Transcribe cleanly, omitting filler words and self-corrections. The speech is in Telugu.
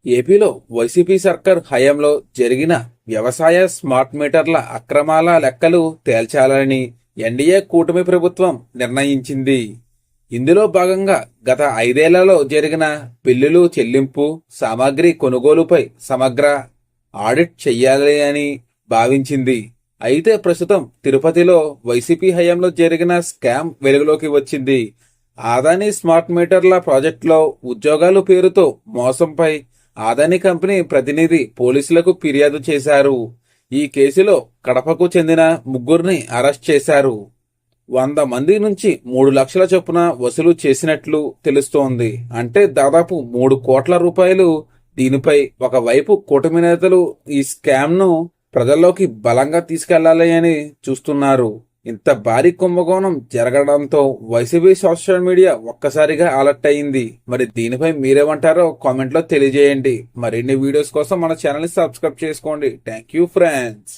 ఏపీలో వైసీపీ సర్కార్ హయాంలో జరిగిన వ్యవసాయ స్మార్ట్ మీటర్ల అక్రమాల లెక్కలు తేల్చాలని ఎన్డీఏ కూటమి ప్రభుత్వం నిర్ణయించింది. ఇందులో భాగంగా గత 5 ఏళ్లలో జరిగిన బిల్లులు చెల్లింపు, సామాగ్రి కొనుగోలుపై సమగ్ర ఆడిట్ చెయ్యాలి అని భావించింది. అయితే ప్రస్తుతం తిరుపతిలో వైసీపీ హయాంలో జరిగిన స్కామ్ వెలుగులోకి వచ్చింది. ఆదాని స్మార్ట్ మీటర్ల ప్రాజెక్టులో ఉద్యోగాలు పేరుతో మోసంపై ఆదాని కంపెనీ ప్రతినిధి పోలీసులకు ఫిర్యాదు చేశారు. ఈ కేసులో కడపకు చెందిన 3 అరెస్ట్ చేశారు. 100 మంది నుంచి 3 లక్షల చొప్పున వసూలు చేసినట్లు తెలుస్తోంది. అంటే దాదాపు 3 కోట్ల రూపాయలు. దీనిపై ఒకవైపు కూటమి నేతలు ఈ స్కామ్ ను ప్రజల్లోకి బలంగా తీసుకెళ్లాలి అని చూస్తున్నారు. ఇంత భారీ కుంభకోణం జరగడంతో వైసీపీ సోషల్ మీడియా ఒక్కసారిగా అలర్ట్ అయింది. మరి దీనిపై మీరేమంటారో కామెంట్లో తెలియజేయండి. మరిన్ని వీడియోస్ కోసం మన ఛానల్ ని సబ్స్క్రైబ్ చేసుకోండి. Thank you friends.